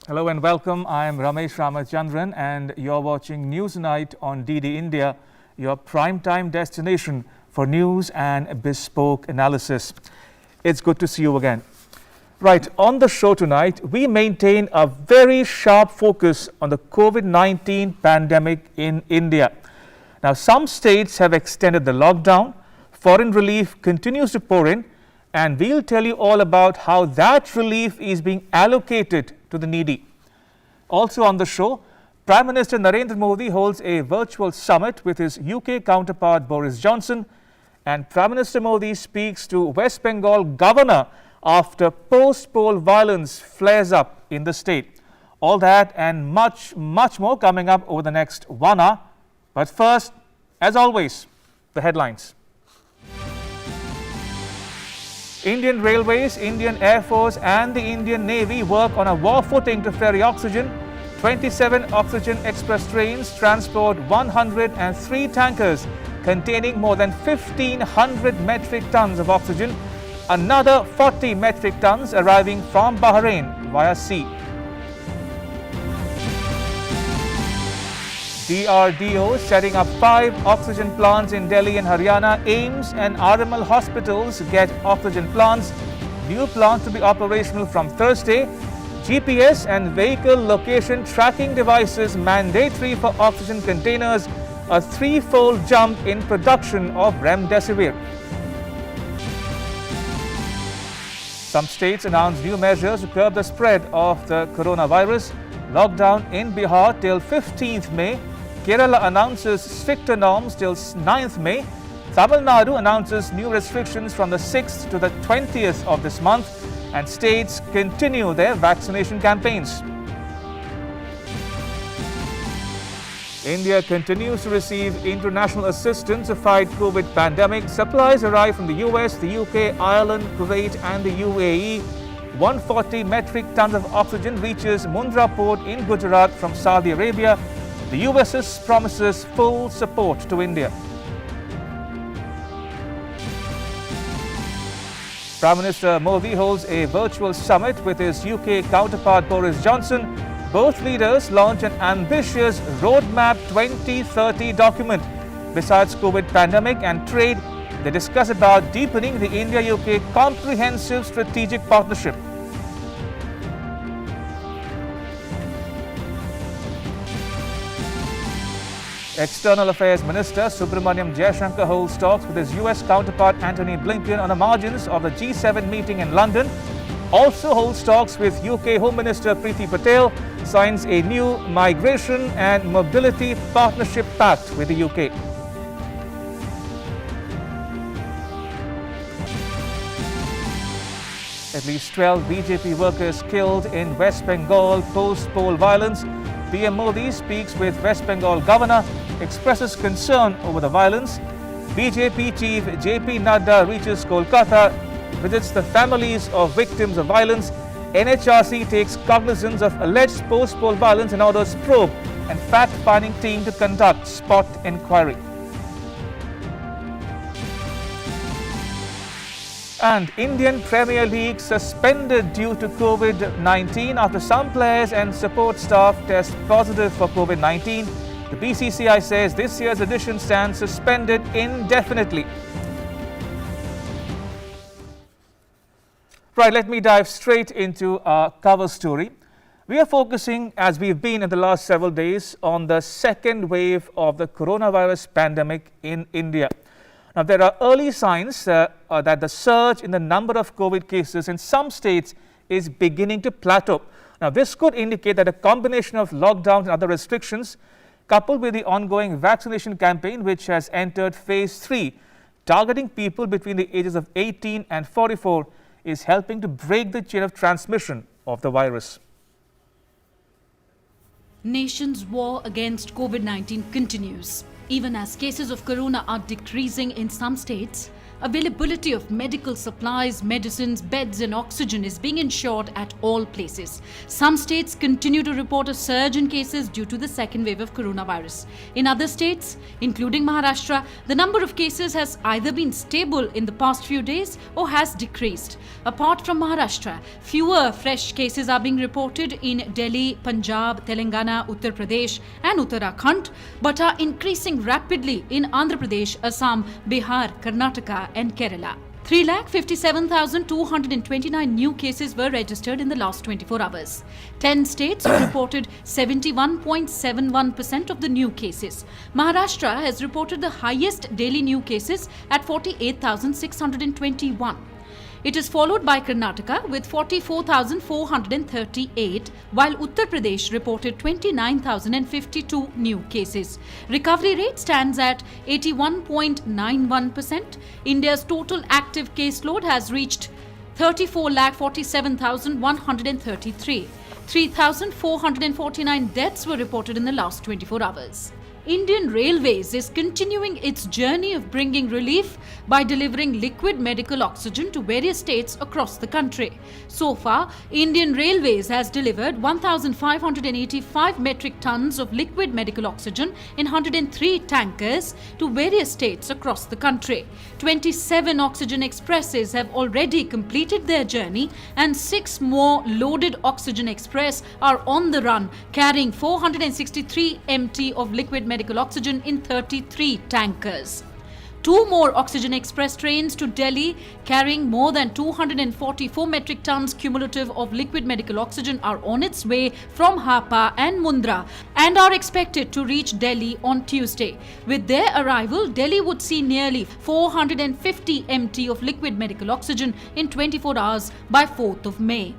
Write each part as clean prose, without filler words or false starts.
Hello and welcome. I am Ramesh Ramachandran and you're watching Newsnight on DD India, your prime-time destination for news and bespoke analysis. It's good to see you again. Right, on the show tonight, we maintain a very sharp focus on the COVID-19 pandemic in India. Now, some states have extended the lockdown, foreign relief continues to pour in, and we'll tell you all about how that relief is being allocated to the needy. Also on the show, Prime Minister Narendra Modi holds a virtual summit with his UK counterpart Boris Johnson, and Prime Minister Modi speaks to West Bengal governor after post-poll violence flares up in the state. All that and much more coming up over the next 1 hour. But first, as always, the headlines. Indian Railways, Indian Air Force and the Indian Navy work on a war footing to ferry oxygen. 27 oxygen express trains transport 103 tankers containing more than 1,500 metric tons of oxygen. Another 40 metric tons arriving from Bahrain via sea. DRDO setting up 5 oxygen plants in Delhi and Haryana. AIIMS and RML hospitals get oxygen plants. New plant to be operational from Thursday. GPS and vehicle location tracking devices mandatory for oxygen containers. A 3-fold jump in production of remdesivir. Some states announced new measures to curb the spread of the coronavirus. Lockdown in Bihar till 15th May. Kerala announces stricter norms till 9th May. Tamil Nadu announces new restrictions from the 6th to the 20th of this month. And states continue their vaccination campaigns. India continues to receive international assistance to fight COVID pandemic. Supplies arrive from the US, the UK, Ireland, Kuwait and the UAE. 140 metric tons of oxygen reaches Mundra port in Gujarat from Saudi Arabia. The US promises full support to India. Prime Minister Modi holds a virtual summit with his UK counterpart Boris Johnson. Both leaders launch an ambitious Roadmap 2030 document. Besides COVID pandemic and trade, they discuss about deepening the India-UK comprehensive strategic partnership. External Affairs Minister Subramaniam Jaishankar holds talks with his US counterpart Antony Blinken on the margins of the G7 meeting in London. Also holds talks with UK Home Minister Priti Patel, signs a new migration and mobility partnership pact with the UK. At least 12 BJP workers killed in West Bengal post-poll violence. PM Modi speaks with West Bengal governor, expresses concern over the violence. BJP chief JP Nadda reaches Kolkata, visits the families of victims of violence. NHRC takes cognizance of alleged post-poll violence and orders probe and fact-finding team to conduct spot inquiry. And Indian Premier League suspended due to COVID-19 after some players and support staff test positive for COVID-19. The BCCI says this year's edition stands suspended indefinitely. Right, let me dive straight into our cover story. We are focusing, as we've been in the last several days, on the second wave of the coronavirus pandemic in India. Now, there are early signs that the surge in the number of COVID cases in some states is beginning to plateau. Now, this could indicate that a combination of lockdowns and other restrictions, coupled with the ongoing vaccination campaign, which has entered phase 3, targeting people between the ages of 18 and 44, is helping to break the chain of transmission of the virus. Nation's war against COVID-19 continues. Even as cases of corona are decreasing in some states, Availability of medical supplies, medicines, beds and oxygen is being ensured at all places. Some states continue to report a surge in cases due to the second wave of coronavirus. In other states, including Maharashtra, the number of cases has either been stable in the past few days or has decreased. Apart from Maharashtra, fewer fresh cases are being reported in Delhi, Punjab, Telangana, Uttar Pradesh and Uttarakhand, but are increasing rapidly in Andhra Pradesh, Assam, Bihar, Karnataka and Kerala. 3,57,229 new cases were registered in the last 24 hours. 10 states reported 71.71% of the new cases. Maharashtra has reported the highest daily new cases at 48,621. It is followed by Karnataka with 44,438, while Uttar Pradesh reported 29,052 new cases. Recovery rate stands at 81.91%. India's total active caseload has reached 34,47,133. 3,449 deaths were reported in the last 24 hours. Indian Railways is continuing its journey of bringing relief by delivering liquid medical oxygen to various states across the country. So far, Indian Railways has delivered 1,585 metric tons of liquid medical oxygen in 103 tankers to various states across the country. 27 oxygen expresses have already completed their journey and 6 more loaded oxygen express are on the run, carrying 463 MT of liquid medical oxygen in 33 tankers. 2 more oxygen express trains to Delhi carrying more than 244 metric tons cumulative of liquid medical oxygen are on its way from Hapa and Mundra and are expected to reach Delhi on Tuesday. With their arrival, Delhi would see nearly 450 MT of liquid medical oxygen in 24 hours by 4th of May.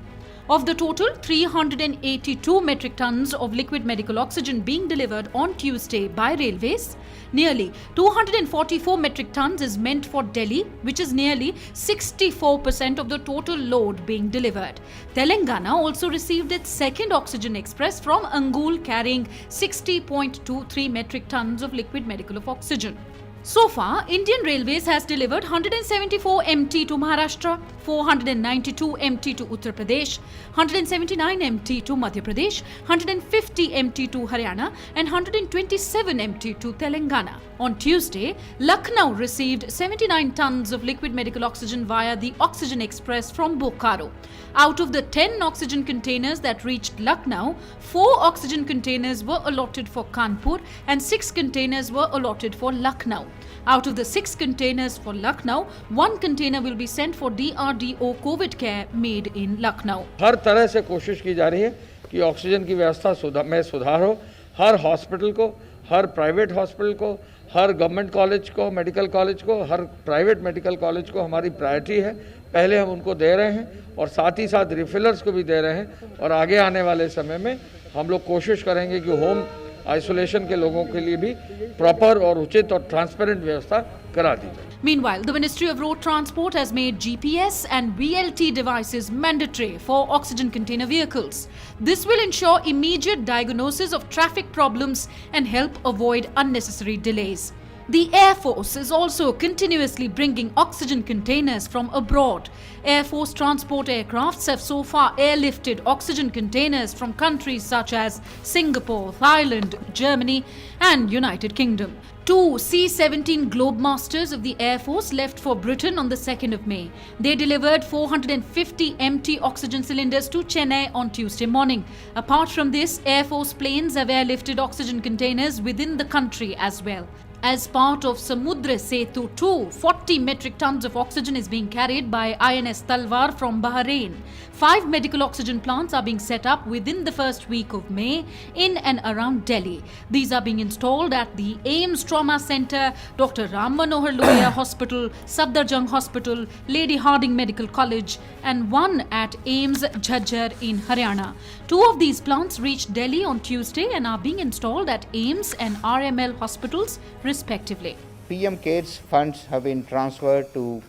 Of the total 382 metric tons of liquid medical oxygen being delivered on Tuesday by railways, nearly 244 metric tons is meant for Delhi, which is nearly 64% of the total load being delivered. Telangana also received its second oxygen express from Angul carrying 60.23 metric tons of liquid medical oxygen. So far, Indian Railways has delivered 174 MT to Maharashtra, 492 MT to Uttar Pradesh, 179 MT to Madhya Pradesh, 150 MT to Haryana and 127 MT to Telangana. On Tuesday, Lucknow received 79 tons of liquid medical oxygen via the Oxygen Express from Bokaro. Out of the 10 oxygen containers that reached Lucknow, 4 oxygen containers were allotted for Kanpur and 6 containers were allotted for Lucknow. Out of the 6 containers for Lucknow, 1 container will be sent for DRDO COVID care made in Lucknow. हर तरह से कोशिश की जा रही है कि oxygen की व्यवस्था में सुधार हो। हर हॉस्पिटल को, हर प्राइवेट हॉस्पिटल को, हर गवर्नमेंट कॉलेज को, मेडिकल कॉलेज को, हर प्राइवेट मेडिकल कॉलेज को हमारी प्रायोरिटी है। पहले हम उनको दे रहे हैं और साथ ही साथ रिफिलर्स को भी दे रहे हैं और आगे आने वाले समय में हम लोग कोशिश करेंगे कि होम आइसोलेशन के लोगों के लिए भी प्रॉपर और उचित और ट्रांसपेरेंट व्यवस्था करा दी जाए। Meanwhile, the Ministry of Road Transport has made GPS and VLT devices mandatory for oxygen container vehicles. This will ensure immediate diagnosis of traffic problems and help avoid unnecessary delays. The Air Force is also continuously bringing oxygen containers from abroad. Air Force transport aircrafts have so far airlifted oxygen containers from countries such as Singapore, Thailand, Germany and United Kingdom. 2 C-17 Globemasters of the Air Force left for Britain on the 2nd of May. They delivered 450 empty oxygen cylinders to Chennai on Tuesday morning. Apart from this, Air Force planes have airlifted oxygen containers within the country as well. As part of Samudra Setu 2, 40 metric tons of oxygen is being carried by INS Talwar from Bahrain. 5 medical oxygen plants are being set up within the first week of May in and around Delhi. These are being installed at the AIIMS Trauma Centre, Dr. Ram Manohar Lohia Hospital, Safdarjung Hospital, Lady Hardinge Medical College and one at AIIMS Jhajjar in Haryana. 2 of these plants reached Delhi on Tuesday and are being installed at AIIMS and RML hospitals respectively. PM CARES funds have been transferred to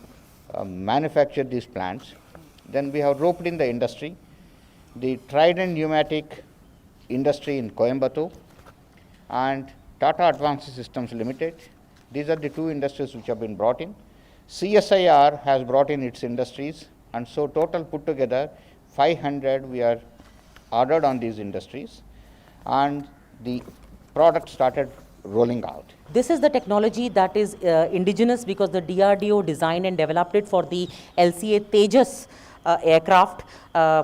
manufacture these plants. Then we have roped in the industry, the Trident Pneumatic industry in Coimbatore and Tata Advanced Systems Limited. These are the 2 industries which have been brought in. CSIR has brought in its industries, and so total put together 500 we are ordered on these industries, and the product started rolling out. This is the technology that is indigenous because the DRDO designed and developed it for the LCA Tejas aircraft,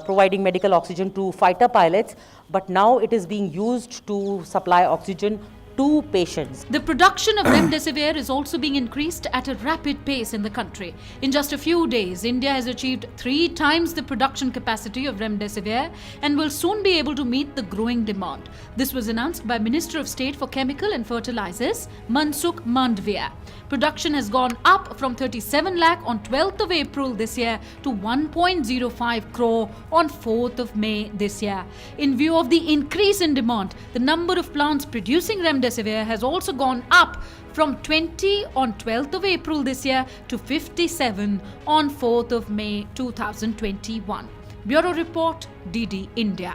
providing medical oxygen to fighter pilots, but now it is being used to supply oxygen to patients. The production of remdesivir is also being increased at a rapid pace in the country. In just a few days, India has achieved 3 times the production capacity of remdesivir and will soon be able to meet the growing demand. This was announced by Minister of State for Chemical and Fertilizers, Mansukh Mandavia. Production has gone up from 37 lakh on 12th of April this year to 1.05 crore on 4th of May this year. In view of the increase in demand, the number of plants producing remdesivir has also gone up from 20 on 12th of April this year to 57 on 4th of May 2021. Bureau Report, DD India.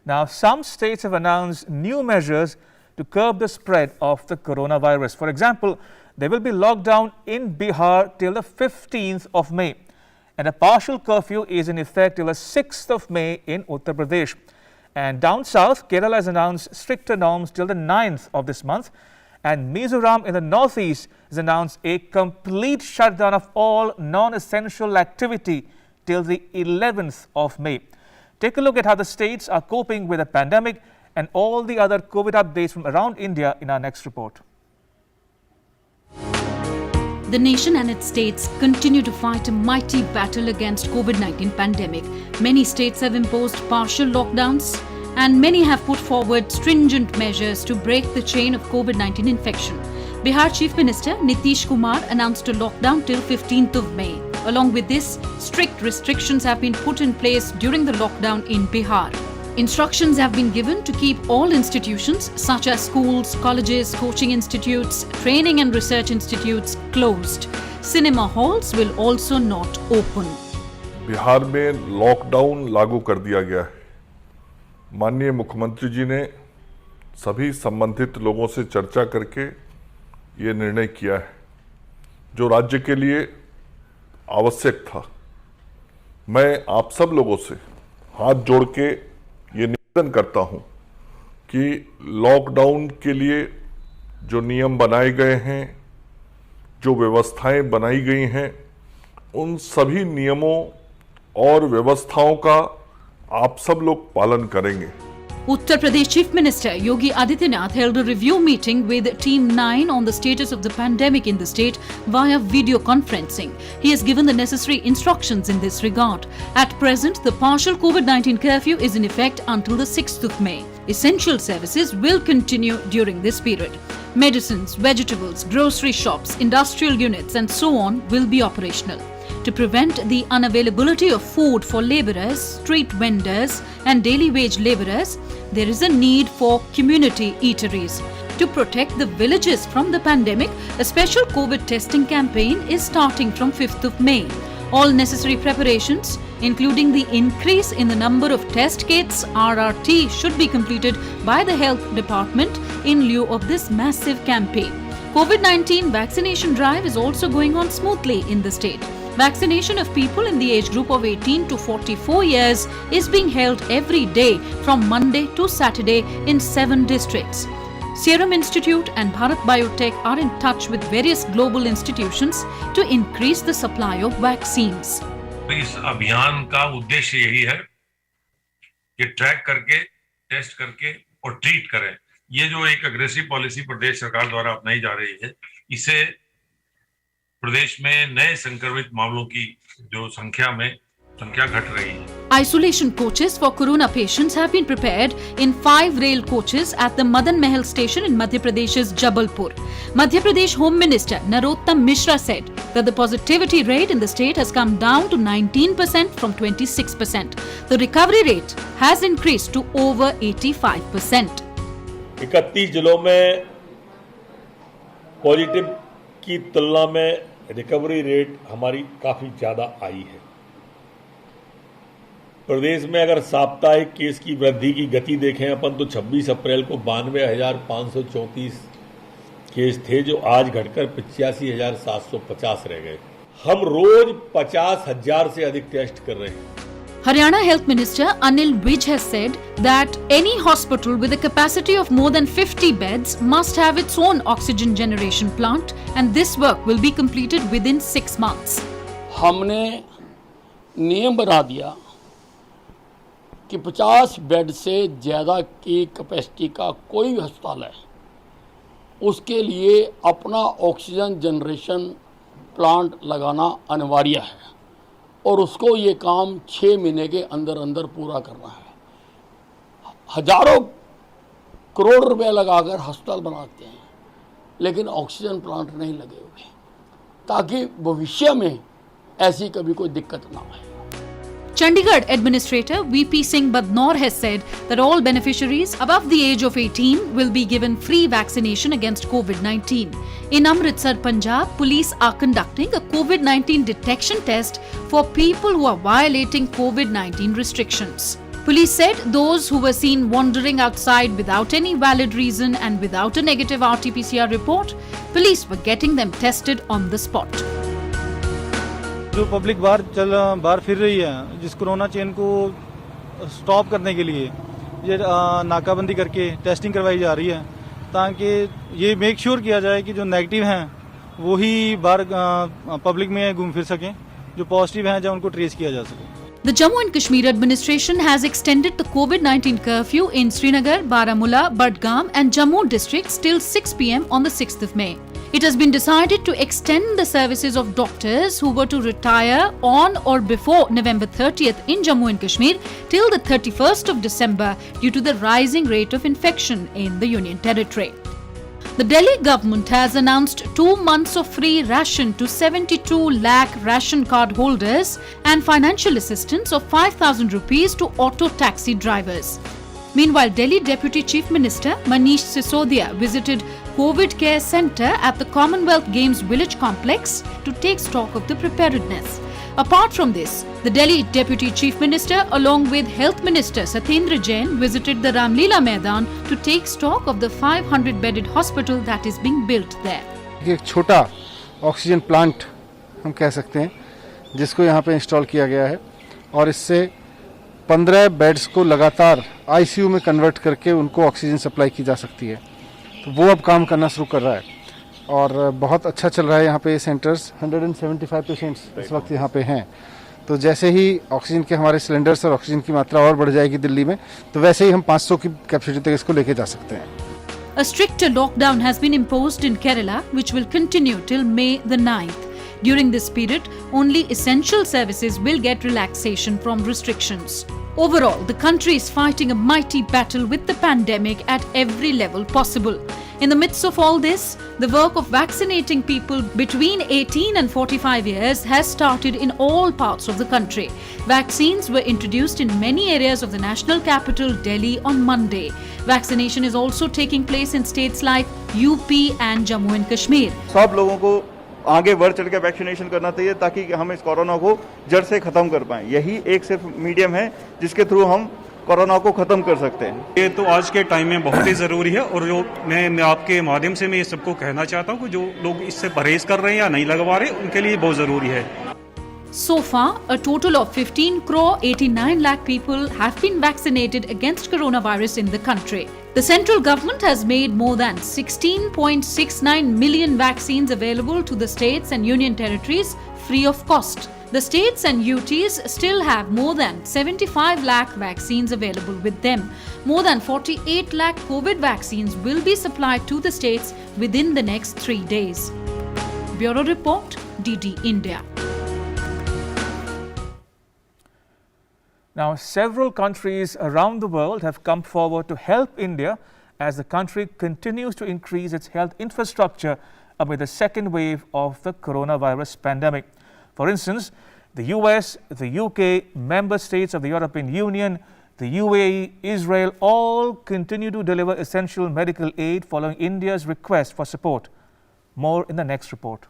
Now, some states have announced new measures to curb the spread of the coronavirus. For example, there will be lockdown in Bihar till the 15th of May, and a partial curfew is in effect till the 6th of May in Uttar Pradesh. And down south, Kerala has announced stricter norms till the 9th of this month, and Mizoram in the northeast has announced a complete shutdown of all non-essential activity till the 11th of May. Take a look at how the states are coping with the pandemic and all the other COVID updates from around India in our next report. The nation and its states continue to fight a mighty battle against COVID-19 pandemic. Many states have imposed partial lockdowns and many have put forward stringent measures to break the chain of COVID-19 infection. Bihar Chief Minister Nitish Kumar announced a lockdown till 15th of May. Along with this, strict restrictions have been put in place during the lockdown in Bihar. Instructions have been given to keep all institutions such as schools, colleges, coaching institutes, training and research institutes closed. Cinema halls will also not open. Bihar में lockdown लागू कर दिया गया है। माननीय मुख्यमंत्री जी ने सभी संबंधित लोगों से चर्चा करके ये निर्णय किया है, जो राज्य के लिए आवश्यक था। मैं आप सब लोगों से हाथ जोड़ के ये निवेदन करता हूं कि लॉकडाउन के लिए जो नियम बनाए गए हैं, जो व्यवस्थाएं बनाई गई हैं, उन सभी नियमों और व्यवस्थाओं का आप सब लोग पालन करेंगे। Uttar Pradesh Chief Minister Yogi Adityanath held a review meeting with Team 9 on the status of the pandemic in the state via video conferencing. He has given the necessary instructions in this regard. At present, the partial COVID-19 curfew is in effect until the 6th of May. Essential services will continue during this period. Medicines, vegetables, grocery shops, industrial units and so on will be operational. To prevent the unavailability of food for labourers, street vendors and daily wage labourers, there is a need for community eateries. To protect the villages from the pandemic, a special COVID testing campaign is starting from 5th of May. All necessary preparations, including the increase in the number of test kits, RRT, should be completed by the Health Department in lieu of this massive campaign. COVID-19 vaccination drive is also going on smoothly in the state. Vaccination of people in the age group of 18 to 44 years is being held every day from Monday to Saturday in 7 districts. Serum Institute and Bharat Biotech are in touch with various global institutions to increase the supply of vaccines. इस अभियान का उद्देश्य यही है कि track करके, test करके और ट्रीट करें। ये जो एक अग्रेसिव पॉलिसी प्रदेश सरकार द्वारा अपनाई जा रही है, इससे प्रदेश में नए संक्रमित मामलों की जो संख्या घट रही है। Isolation coaches for corona patients have been prepared in 5 rail coaches at the Madan Mahal station in Madhya Pradesh's Jabalpur. Madhya Pradesh Home Minister Narottam Mishra said that the positivity rate in the state has come down to 19% from 26%. The recovery rate has increased to over 85%. 31 जिलों में positive की तुलना में recovery rate हमारी काफी ज्यादा आई है। प्रदेश में अगर साप्ताहिक केस की वृद्धि की गति देखें अपन तो 26 अप्रैल को 92,534 केस थे जो आज घटकर 85,750 रह गए। हम रोज 50,000 से अधिक टेस्ट कर रहे हैं। Haryana Health Minister Anil Vij has said that any hospital with a capacity of more than 50 beds must have its own oxygen generation plant, and this work will be completed within 6 months. हमने नियम बना दिया कि 50 bed से ज़्यादा की capacity का कोई भी अस्पताल है उसके लिए अपना ऑक्सीजन जनरेशन प्लांट लगाना अनिवार्य है और उसको ये काम 6 महीने के अंदर अंदर पूरा करना है। हजारों करोड़ रुपए लगाकर अस्पताल बनाते हैं लेकिन ऑक्सीजन प्लांट नहीं लगे हुए ताकि भविष्य में ऐसी कभी कोई दिक्कत ना आए। Chandigarh Administrator VP Singh Badnor has said that all beneficiaries above the age of 18 will be given free vaccination against COVID-19. In Amritsar, Punjab, police are conducting a COVID-19 detection test for people who are violating COVID-19 restrictions. Police said those who were seen wandering outside without any valid reason and without a negative RT-PCR report, police were getting them tested on the spot. जो public बाहर फिर रही है, जिस corona chain को stop करने के लिए ये नाकाबंदी करके टेस्टिंग करवाई जा रही है ताकि ये मेक श्योर किया जाए कि जो नेगेटिव हैं वो ही बाहर पब्लिक में घूम फिर सकें, जो पॉजिटिव हैं जब उनको ट्रेस किया जा सके। The Jammu and Kashmir administration has extended the COVID-19 curfew in Srinagar, Baramulla, Budgam and Jammu districts till 6 p.m. on the 6th of May. It has been decided to extend the services of doctors who were to retire on or before November 30th in Jammu and Kashmir till the 31st of December due to the rising rate of infection in the Union Territory. The Delhi government has announced 2 months of free ration to 72 lakh ration card holders and financial assistance of 5,000 rupees to auto taxi drivers. Meanwhile, Delhi Deputy Chief Minister Manish Sisodia visited COVID Care Centre at the Commonwealth Games Village Complex to take stock of the preparedness. Apart from this, the Delhi Deputy Chief Minister along with Health Minister Satyendra Jain visited the Ramlila Maidan to take stock of the 500-bedded hospital that is being built there. एक छोटा oxygen plant हम कह सकते हैं जिसको यहाँ पे install किया गया है और इससे 15 बेड्स को लगातार आईसीयू में कन्वर्ट करके उनको ऑक्सीजन सप्लाई की जा सकती है। तो वो अब काम करना शुरू कर रहा है और बहुत अच्छा चल रहा है। यहाँ पे सेंटर्स 175 पेशेंट्स इस वक्त यहाँ पे हैं। तो जैसे ही ऑक्सीजन के हमारे सिलेंडर्स और ऑक्सीजन की मात्रा और बढ़ जाएगी दिल्ली में, तो वैसे ही हम 500 की कैपेसिटी तक इसको लेके जा सकते हैं। A stricter lockdown has been imposed in Kerala, which will continue till May the 9th. During this period, only essential services will get relaxation from restrictions. Overall, the country is fighting a mighty battle with the pandemic at every level possible. In the midst of all this, the work of vaccinating people between 18 and 45 years has started in all parts of the country. Vaccines were introduced in many areas of the national capital, Delhi, on Monday. Vaccination is also taking place in states like UP and Jammu and Kashmir. सब लोगों को आगे बढ़ चढ़ के vaccination करना चाहिए ताकि हम इस कोरोना को जड़ से खत्म कर पाएं। यही एक सिर्फ मीडियम है जिसके थ्रू हम कोरोना को खत्म कर सकते हैं। ये तो आज के टाइम में बहुत ही ज़रूरी है और जो मैं आपके माध्यम से मैं ये सबको कहना चाहता हूँ कि जो लोग इससे परहेज कर रहे हैं या नहीं लगवा रहे उनके लिए बहुत ज़रूरी है। So far, a total of 15 crore 89 lakh people have been vaccinated against coronavirus in the country. The central government has made more than 16.69 million vaccines available to the states and union territories free of cost. The states and UTs still have more than 75 lakh vaccines available with them. More than 48 lakh COVID vaccines will be supplied to the states within the next 3 days. Bureau Report, DD India. Now, several countries around the world have come forward to help India as the country continues to increase its health infrastructure amid the second wave of the coronavirus pandemic. For instance, the US, the UK, member states of the European Union, the UAE, Israel all continue to deliver essential medical aid following India's request for support. More in the next report.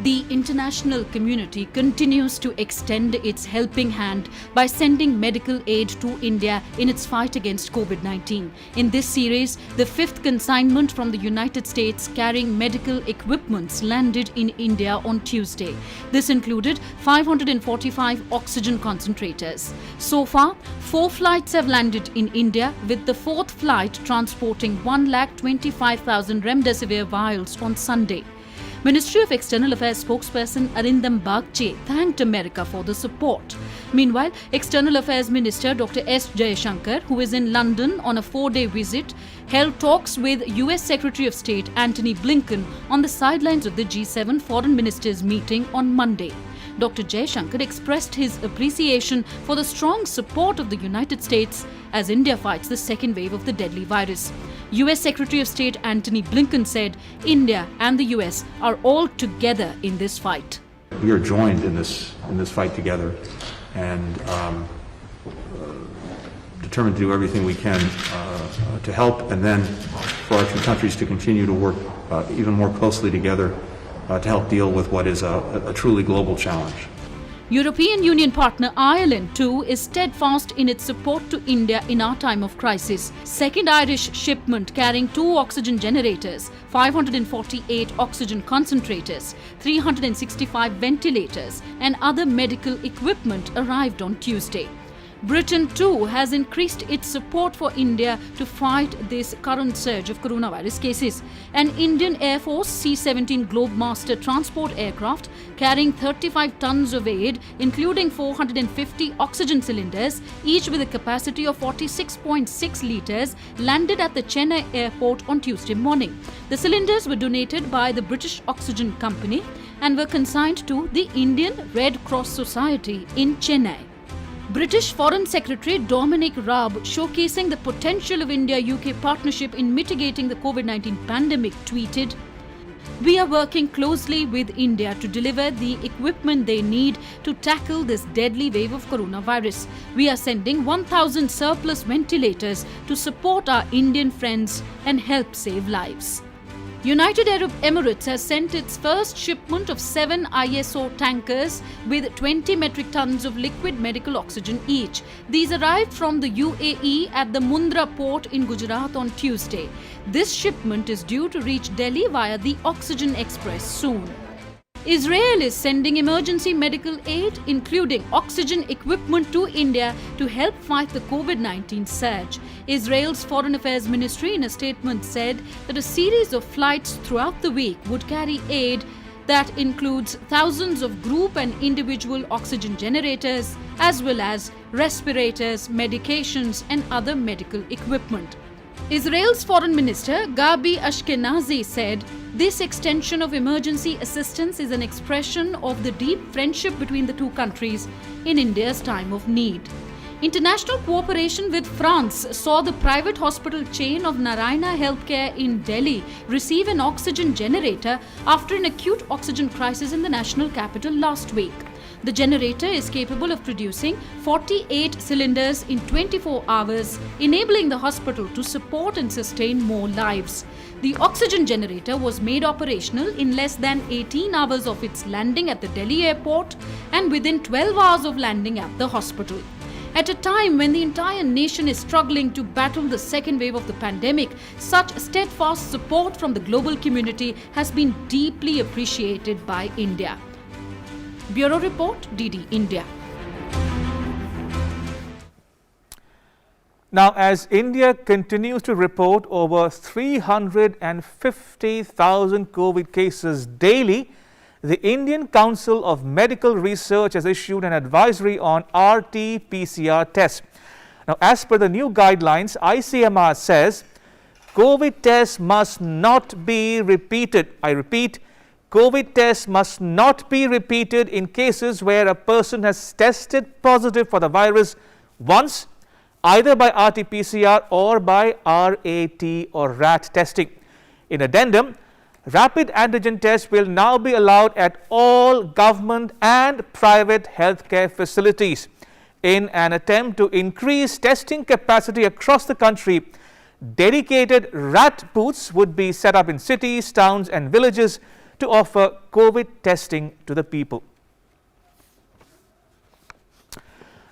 The international community continues to extend its helping hand by sending medical aid to India in its fight against COVID-19. In this series, the fifth consignment from the United States carrying medical equipments landed in India on Tuesday. This included 545 oxygen concentrators. So far, 4 flights have landed in India, with the 4th flight transporting 125,000 remdesivir vials on Sunday. Ministry of External Affairs spokesperson Arindam Bagchi thanked America for the support. Meanwhile, External Affairs Minister Dr. S. Jaishankar, who is in London on a 4-day visit, held talks with US Secretary of State Antony Blinken on the sidelines of the G7 Foreign Ministers meeting on Monday. Dr. Jaishankar expressed his appreciation for the strong support of the United States as India fights the second wave of the deadly virus. US Secretary of State Antony Blinken said India and the US are all together in this fight. We are joined in this fight together, and determined to do everything we can to help, and then for our two countries to continue to work even more closely together to help deal with what is a truly global challenge. European Union partner Ireland too is steadfast in its support to India in our time of crisis. Second Irish shipment carrying 2 oxygen generators, 548 oxygen concentrators, 365 ventilators and other medical equipment arrived on Tuesday. Britain too has increased its support for India to fight this current surge of coronavirus cases. An Indian Air Force C-17 Globemaster transport aircraft carrying 35 tons of aid, including 450 oxygen cylinders, each with a capacity of 46.6 litres, landed at the Chennai airport on Tuesday morning. The cylinders were donated by the British Oxygen Company and were consigned to the Indian Red Cross Society in Chennai. British Foreign Secretary Dominic Raab, showcasing the potential of India-UK partnership in mitigating the COVID-19 pandemic, tweeted, "We are working closely with India to deliver the equipment they need to tackle this deadly wave of coronavirus. We are sending 1,000 surplus ventilators to support our Indian friends and help save lives." United Arab Emirates has sent its first shipment of 7 ISO tankers with 20 metric tons of liquid medical oxygen each. These arrived from the UAE at the Mundra port in Gujarat on Tuesday. This shipment is due to reach Delhi via the Oxygen Express soon. Israel is sending emergency medical aid, including oxygen equipment, to India to help fight the COVID-19 surge. Israel's Foreign Affairs Ministry in a statement said that a series of flights throughout the week would carry aid that includes thousands of group and individual oxygen generators, as well as respirators, medications and other medical equipment. Israel's Foreign Minister Gabi Ashkenazi said, "This extension of emergency assistance is an expression of the deep friendship between the two countries in India's time of need." International cooperation with France saw the private hospital chain of Narayana Healthcare in Delhi receive an oxygen generator after an acute oxygen crisis in the national capital last week. The generator is capable of producing 48 cylinders in 24 hours, enabling the hospital to support and sustain more lives. The oxygen generator was made operational in less than 18 hours of its landing at the Delhi airport and within 12 hours of landing at the hospital. At a time when the entire nation is struggling to battle the second wave of the pandemic, such steadfast support from the global community has been deeply appreciated by India. Bureau Report, DD India. Now, as India continues to report over 350,000 COVID cases daily, the Indian Council of Medical Research has issued an advisory on RT-PCR tests. Now, as per the new guidelines, ICMR says COVID tests must not be repeated. I repeat, COVID tests must not be repeated in cases where a person has tested positive for the virus once, either by RT-PCR or by RAT or RAT testing. In addendum, rapid antigen tests will now be allowed at all government and private healthcare facilities. In an attempt to increase testing capacity across the country, dedicated RAT booths would be set up in cities, towns and villages to offer COVID testing to the people.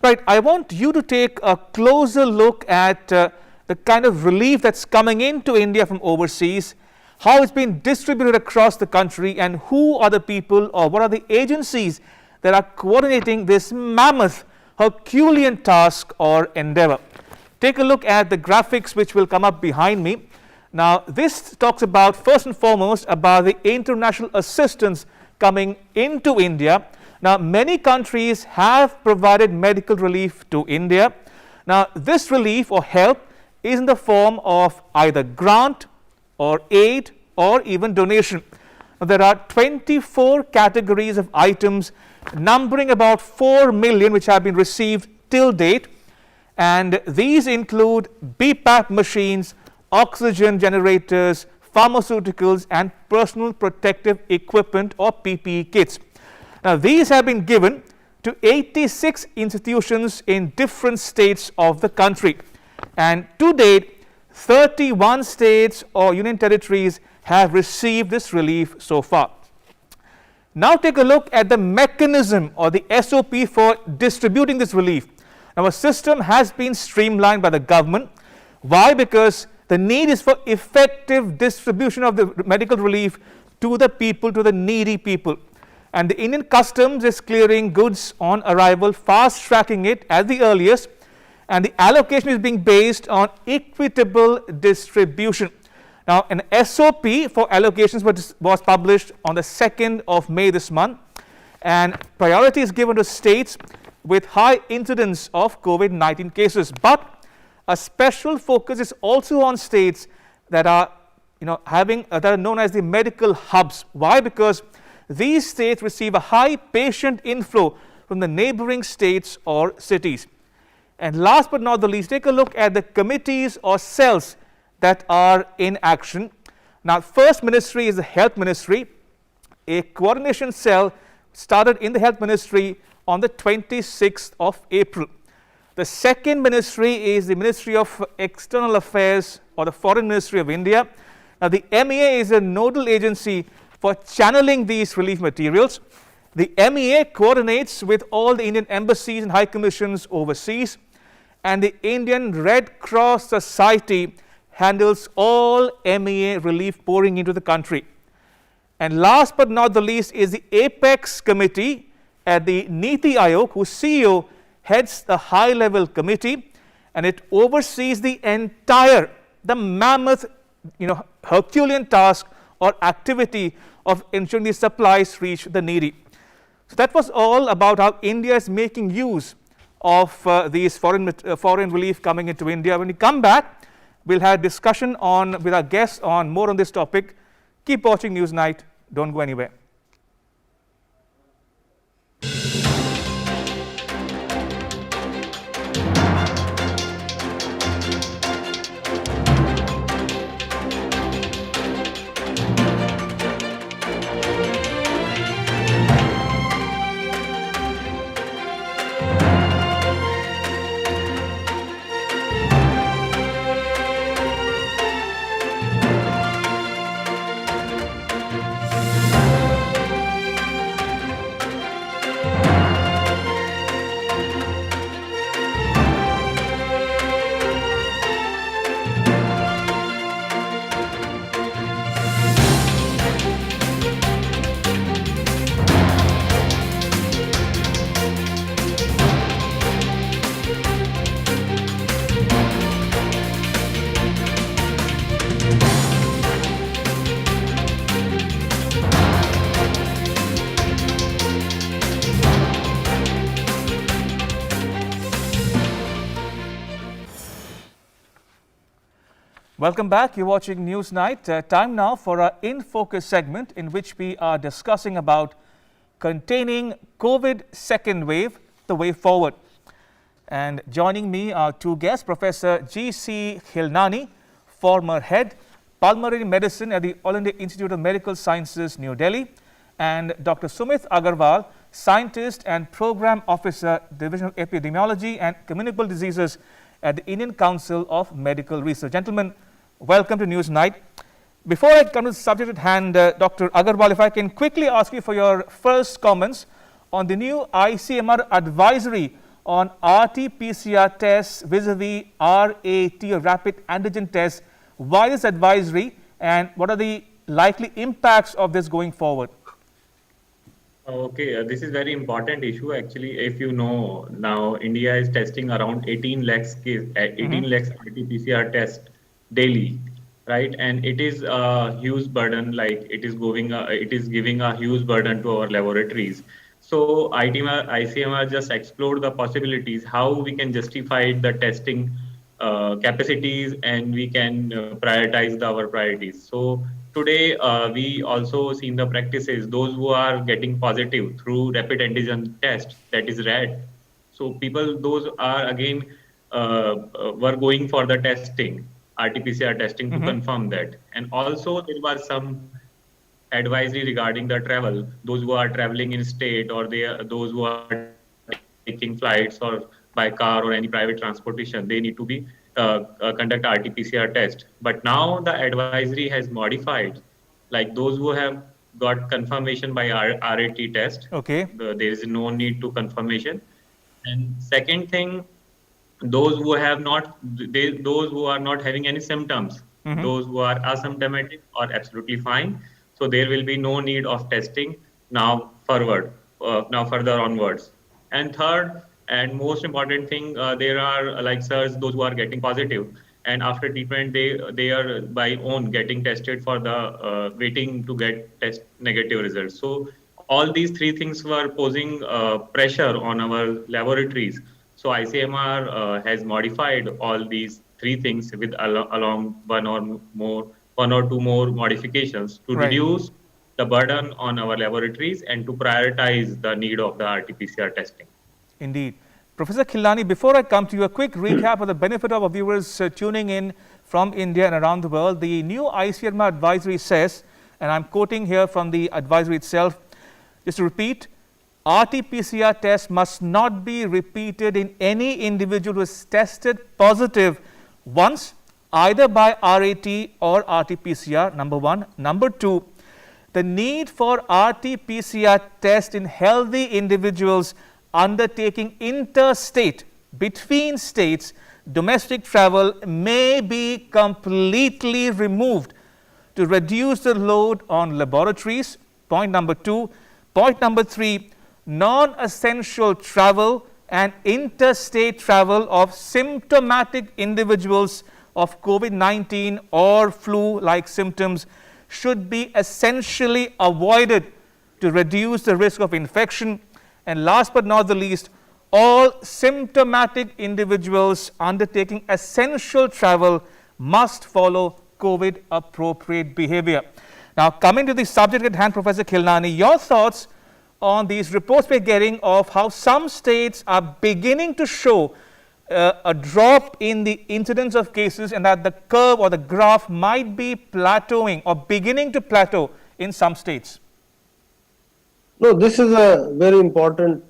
Right, I want you to take a closer look at the kind of relief that's coming into India from overseas, how it's been distributed across the country, and who are the people or what are the agencies that are coordinating this mammoth Herculean task or endeavor. Take a look at the graphics which will come up behind me. Now, this talks about, first and foremost, about the international assistance coming into India. Now, many countries have provided medical relief to India. Now, this relief or help is in the form of either grant or aid or even donation. Now, there are 24 categories of items numbering about 4 million which have been received till date, and these include BPAP machines, oxygen generators, pharmaceuticals and personal protective equipment or PPE kits. Now, these have been given to 86 institutions in different states of the country, and to date 31 states or union territories have received this relief so far. Now take a look at the mechanism or the SOP for distributing this relief. Now, a system has been streamlined by the government. Why? Because the need is for effective distribution of the medical relief to the people, to the needy people. And the Indian Customs is clearing goods on arrival, fast tracking it at the earliest, and the allocation is being based on equitable distribution. Now, an SOP for allocations was published on the 2nd of May this month, and priority is given to states with high incidence of COVID-19 cases. But a special focus is also on states that are, that are known as the medical hubs. Why? Because these states receive a high patient inflow from the neighboring states or cities. And last but not the least, take a look at the committees or cells that are in action. Now, first ministry is the Health Ministry. A coordination cell started in the Health Ministry on the 26th of April. The second ministry is the Ministry of External Affairs or the Foreign Ministry of India. Now, the MEA is a nodal agency for channeling these relief materials. The MEA coordinates with all the Indian embassies and high commissions overseas, and the Indian Red Cross Society handles all MEA relief pouring into the country. And last but not the least is the Apex Committee at the Niti Aayog, whose CEO heads the high-level committee, and it oversees the entire, the mammoth, Herculean task or activity of ensuring these supplies reach the needy. So that was all about how India is making use of these foreign relief coming into India. When we come back, we'll have discussion with our guests on more on this topic. Keep watching Newsnight. Don't go anywhere. Welcome back. You're watching Newsnight. Time now for our In Focus segment, in which we are discussing about containing COVID second wave, the way forward. And joining me are two guests, Professor G.C. Khilnani, former head, Pulmonary Medicine at the All India Institute of Medical Sciences, New Delhi, and Dr. Sumit Agarwal, Scientist and Program Officer, Division of Epidemiology and Communicable Diseases at the Indian Council of Medical Research. Gentlemen, welcome to Newsnight. Before I come to the subject at hand, Dr. Agarwal, if I can quickly ask you for your first comments on the new ICMR advisory on RT-PCR tests vis-a-vis RAT, or rapid antigen tests. Why this advisory, and what are the likely impacts of this going forward? Okay, this is very important issue. Actually, if you know, now India is testing around 18 lakhs case, 18 lakhs RT-PCR test daily, right? And it is a huge burden. Like it is giving a huge burden to our laboratories. So ICMR just explored the possibilities how we can justify the testing capacities, and we can prioritize our priorities. So today we also seen the practices, those who are getting positive through rapid antigen test, that is RAT. So people, those are again were going for the testing, RT-PCR testing to confirm that. And also there was some advisory regarding the travel, those who are traveling in state, or those who are taking flights or by car or any private transportation, they need to be conduct RT-PCR test. But now the advisory has modified, like those who have got confirmation by RAT test, okay, there is no need to confirmation. And second thing, those who have not, those who are not having any symptoms, those who are asymptomatic are absolutely fine. So there will be no need of testing now further onwards. And third and most important thing, there are like SARS, those who are getting positive, and after treatment they are by own getting tested for the waiting to get test negative results. So all these three things were posing pressure on our laboratories. So ICMR has modified all these three things with along one or two more modifications to reduce the burden on our laboratories and to prioritize the need of the RT-PCR testing. Indeed. Professor Khilnani, before I come to you, a quick recap for the benefit of our viewers tuning in from India and around the world. The new ICMR advisory says, and I'm quoting here from the advisory itself, just to repeat, RT-PCR test must not be repeated in any individual who is tested positive once, either by RAT or RT-PCR, number one. Number two, the need for RT-PCR test in healthy individuals undertaking interstate, between states, domestic travel may be completely removed to reduce the load on laboratories. Point number two. Point number three, non-essential travel and interstate travel of symptomatic individuals of COVID-19 or flu-like symptoms should be essentially avoided to reduce the risk of infection. And last but not the least, all symptomatic individuals undertaking essential travel must follow COVID-appropriate behavior. Now, coming to the subject at hand, Professor Khilnani, your thoughts on these reports we're getting of how some states are beginning to show a drop in the incidence of cases, and that the curve or the graph might be plateauing or beginning to plateau in some states. No, this is a very important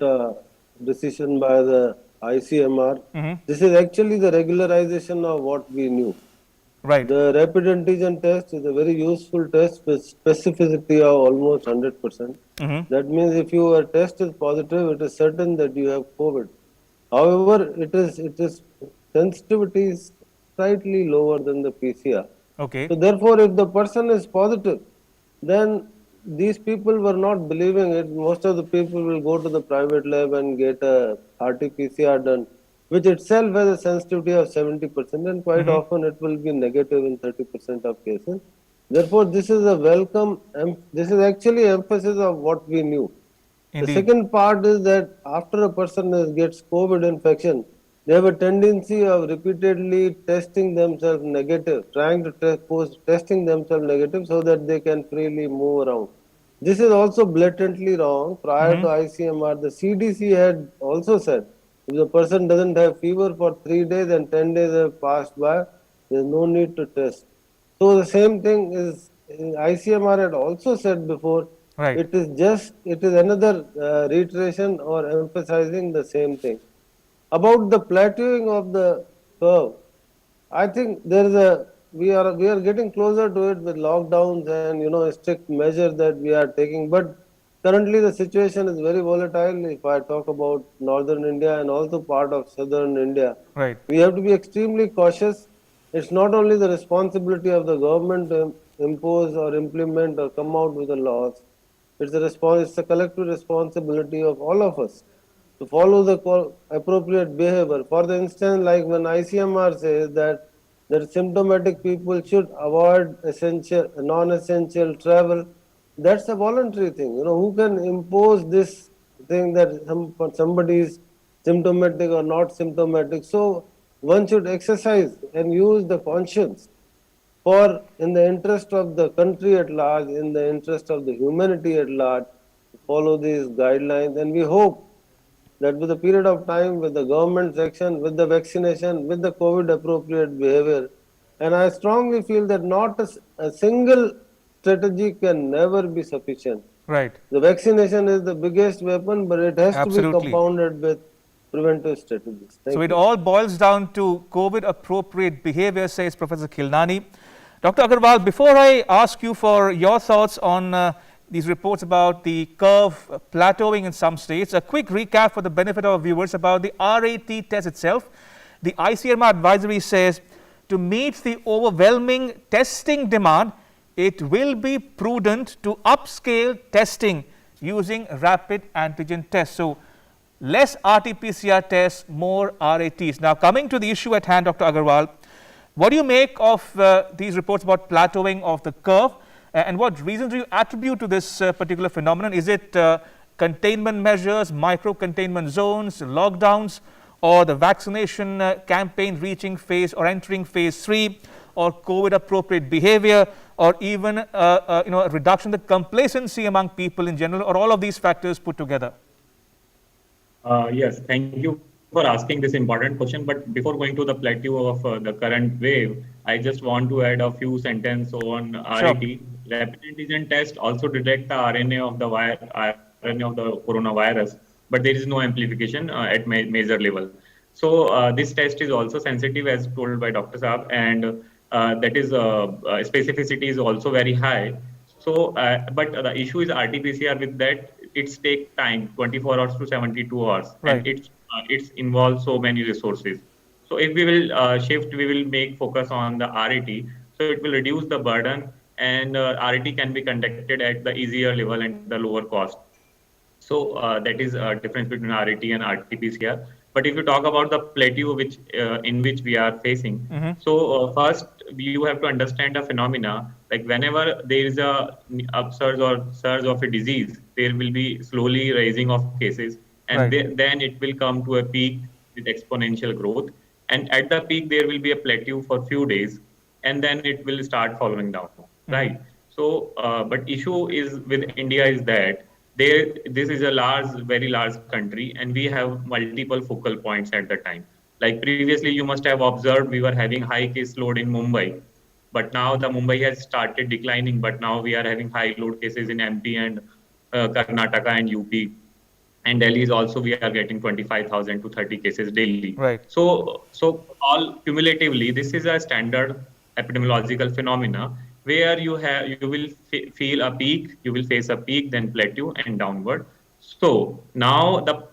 decision by the ICMR. This is actually the regularization of what we knew. Right. The rapid antigen test is a very useful test with specificity of almost 100%. That means if your test is positive, it is certain that you have COVID. However, it is sensitivity is slightly lower than the PCR. Okay. So therefore, if the person is positive, then these people were not believing it. Most of the people will go to the private lab and get a RT-PCR done, which itself has a sensitivity of 70%, and quite often it will be negative in 30% of cases. Therefore, this is a welcome, this is actually emphasis of what we knew. Indeed. The second part is that after a person gets COVID infection, they have a tendency of repeatedly testing themselves negative, trying to testing themselves negative so that they can freely move around. This is also blatantly wrong. Prior to ICMR, the CDC had also said, if the person doesn't have fever for 3 days and 10 days have passed by, there is no need to test. So the same thing is, ICMR had also said before, it is another reiteration or emphasizing the same thing. About the plateauing of the curve, I think there is a we are getting closer to it with lockdowns and strict measures that we are taking. But currently the situation is very volatile. If I talk about northern India and also part of southern India, Right. we have to be extremely cautious. It's not only the responsibility of the government to impose or implement or come out with the laws. It's a collective responsibility of all of us to follow the appropriate behavior. For the instance, like when ICMR says that symptomatic people should avoid non-essential travel, that's a voluntary thing. Who can impose this thing that somebody is symptomatic or not symptomatic? So one should exercise and use the conscience for, in the interest of the country at large, in the interest of the humanity at large, to follow these guidelines. And we hope that with a period of time, with the government's action, with the vaccination, with the COVID appropriate behavior, and I strongly feel that not a single strategy can never be sufficient. Right. The vaccination is the biggest weapon, but it has to be Absolutely. compounded with preventive strategies. Thank So you. it all boils down to COVID appropriate behavior, says Professor Khilnani. Dr. Agarwal, before I ask you for your thoughts on these reports about the curve plateauing in some states, a quick recap for the benefit of our viewers about the RAT test itself. The ICMR advisory says to meet the overwhelming testing demand, it will be prudent to upscale testing using rapid antigen tests. So less RT-PCR tests, more RATs. Now, coming to the issue at hand, Dr. Agarwal, what do you make of these reports about plateauing of the curve? And what reasons do you attribute to this particular phenomenon? Is it containment measures, micro-containment zones, lockdowns, or the vaccination campaign reaching phase or entering phase 3, or COVID-appropriate behavior, or even a reduction in the complacency among people in general, or all of these factors put together? Yes, thank you for asking this important question. But before going to the plateau of the current wave, I just want to add a few sentences on RAT. Rapid antigen test also detect the RNA of the RNA of the coronavirus, but there is no amplification at major level. So this test is also sensitive, as told by Dr. Saab, and that is specificity is also very high. So, but the issue is RT-PCR. With that, it's take time, 24 hours to 72 hours, Right. and it's involves so many resources. So if we will shift, we will make focus on the RAT. So it will reduce the burden, and RAT can be conducted at the easier level and the lower cost. So that is a difference between RAT and RT-PCR. But if you talk about the plateau which in which we are facing, so first you have to understand the phenomena. Like whenever there is a upsurge or surge of a disease, there will be slowly rising of cases, and then it will come to a peak with exponential growth. And at the peak, there will be a plateau for few days, and then it will start following down, right? So, but issue is with India is that this is a very large country, and we have multiple focal points at the time. Like previously, you must have observed we were having high case load in Mumbai, but now the Mumbai has started declining. But now we are having high load cases in MP and Karnataka and UP, and Delhi is also we are getting 25,000 to 30 cases daily. Right. So all cumulatively, this is a standard epidemiological phenomena where you will feel a peak, you will face a peak, then plateau and downward. So now the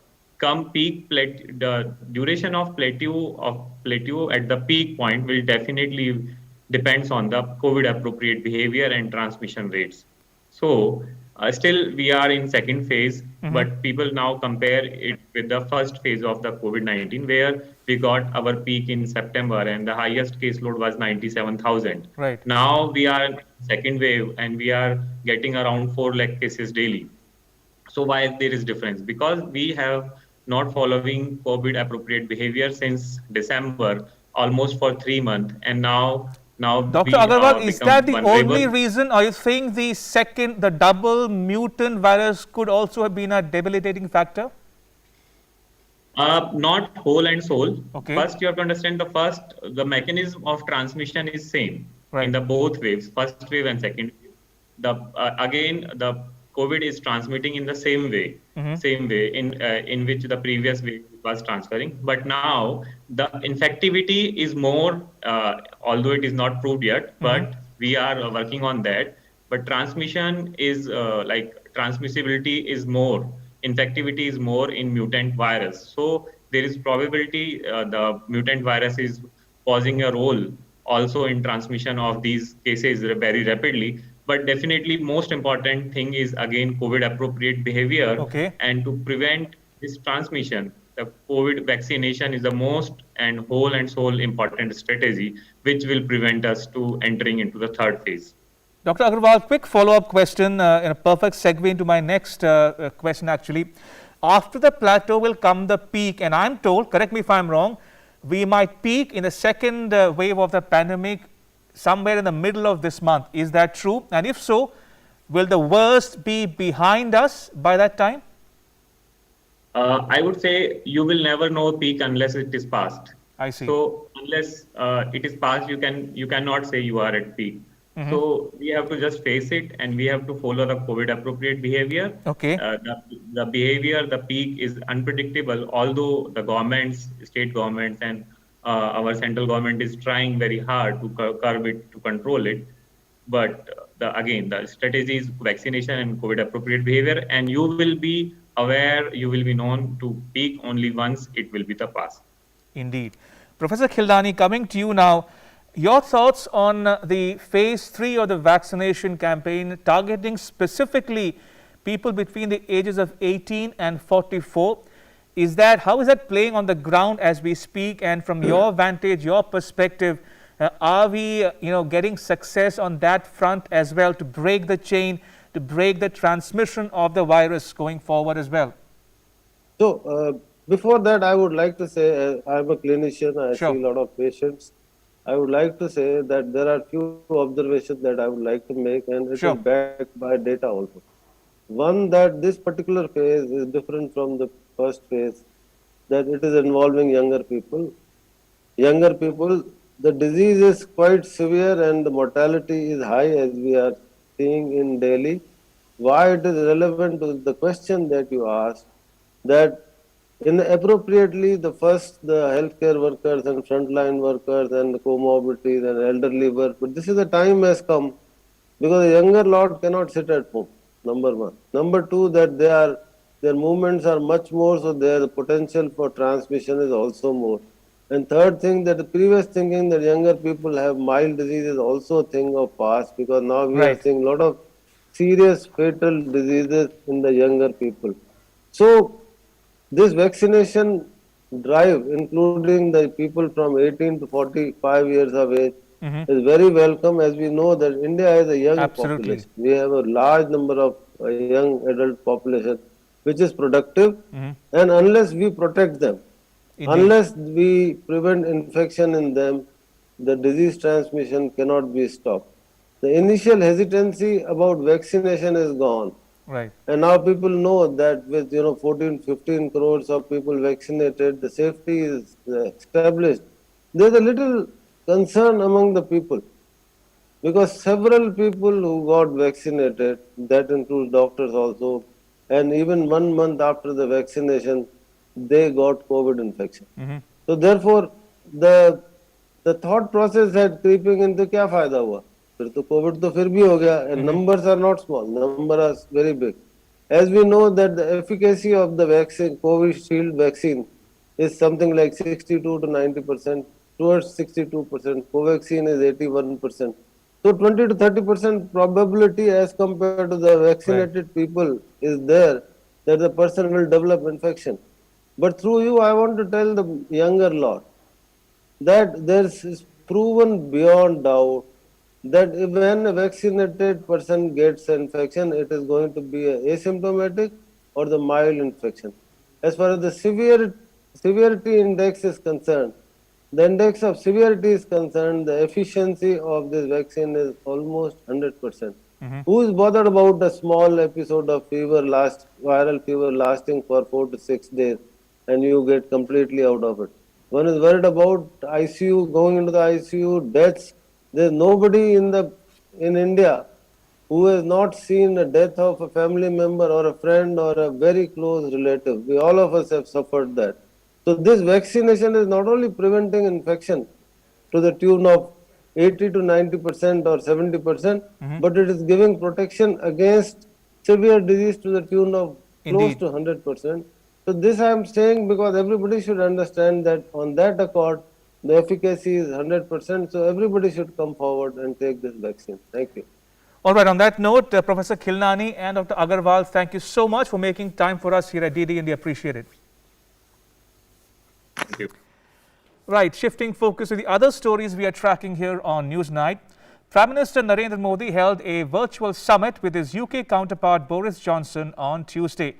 duration of plateau at the peak point will definitely depends on the COVID appropriate behavior and transmission rates. So still we are in second phase, but people now compare it with the first phase of the COVID-19, where we got our peak in September and the highest caseload was 97,000. Right. Now we are in second wave and we are getting around 4 lakh cases daily. So why there is difference? Because we have not following COVID appropriate behavior since December, almost for 3 months, and now Dr. we Agarwal, is become that the vulnerable. only reason? Are you saying the double mutant virus could also have been a debilitating factor? Not whole and soul. Okay. First, you have to understand the mechanism of transmission is same Right. in the both waves, first wave and second wave. Again, the COVID is transmitting in the same way, in which the previous wave was transferring. But now the infectivity is more, although it is not proved yet, but we are working on that. But transmission is transmissibility is more, infectivity is more in mutant virus. So there is probability the mutant virus is causing a role also in transmission of these cases very rapidly. But definitely most important thing is again COVID appropriate behavior. And to prevent this transmission, the COVID vaccination is the most and whole and sole important strategy which will prevent us to entering into the third phase. Dr. Agarwal, quick follow-up question, in a perfect segue into my next question actually. After the plateau will come the peak, and I'm told, correct me if I'm wrong, we might peak in the second wave of the pandemic somewhere in the middle of this month. Is that true? And if so, will the worst be behind us by that time? I would say you will never know peak unless it is past. I see. So unless it is past, you cannot say you are at peak. So we have to just face it, and we have to follow the COVID appropriate behavior. The behavior, the peak is unpredictable, although the governments, state governments, and our central government is trying very hard to curb it, to control it. But again, the strategy is vaccination and COVID appropriate behavior, and you will be aware, you will be known to peak only once it will be the past. Indeed. Professor Khildani, coming to you now. Your thoughts on the phase 3 of the vaccination campaign targeting specifically people between the ages of 18 and 44. How is that playing on the ground as we speak? And from your vantage, your perspective, are we getting success on that front as well to break the chain, to break the transmission of the virus going forward as well? So before that, I would like to say, I'm a clinician, I see a lot of patients. I would like to say that there are few observations that I would like to make, and it is backed by data also. One, that this particular phase is different from the first phase, that it is involving younger people. Younger people, the disease is quite severe and the mortality is high, as we are seeing in Delhi. Why it is relevant to the question that you asked, that appropriately the healthcare workers and frontline workers and the comorbidities and elderly work, but this is the time has come because the younger lot cannot sit at home, number one. Number two, that their movements are much more, so the potential for transmission is also more. And third thing, that the previous thinking that younger people have mild disease is also a thing of past, because now we are seeing a lot of serious fatal diseases in the younger people. So this vaccination drive, including the people from 18 to 45 years of age, is very welcome, as we know that India is a young population. We have a large number of young adult population, which is productive, and unless we protect them, unless we prevent infection in them, the disease transmission cannot be stopped. The initial hesitancy about vaccination is gone. And now people know that with 14-15 crores of people vaccinated, the safety is established. There's a little concern among the people, because several people who got vaccinated, that includes doctors also, and even 1 month after the vaccination, they got COVID infection. So therefore, the thought process had creeping into kya fayda hua? फिर तो COVID तो फिर भी हो गया, and numbers are not small, numbers are very big. As we know that the efficacy of the vaccine, Covishield vaccine, is something like 62 to 90%, towards 62%. Covaxin is 81%. So 20 to 30% probability as compared to the vaccinated people is there that the person will develop infection. But through you, I want to tell the younger lot that there is proven beyond doubt that when a vaccinated person gets infection, it is going to be asymptomatic or the mild infection. As far as the severity index is concerned, the index of severity is concerned, the efficiency of this vaccine is almost 100%. Who is bothered about a small episode of viral fever lasting for 4 to 6 days and you get completely out of it? One is worried about ICU, going into the ICU, deaths. There's nobody in India who has not seen a death of a family member or a friend or a very close relative? We all of us have suffered that. So this vaccination is not only preventing infection to the tune of 80 to 90% or 70%, but it is giving protection against severe disease to the tune of close Indeed. to 100%. So this I am saying because everybody should understand that on that accord, the efficacy is 100%. So everybody should come forward and take this vaccine. Thank you. All right, on that note, Professor Khilnani and Dr. Agarwal, thank you so much for making time for us here at DD India. Appreciate it. Thank you. Right, shifting focus to the other stories we are tracking here on Newsnight. Prime Minister Narendra Modi held a virtual summit with his UK counterpart Boris Johnson on Tuesday.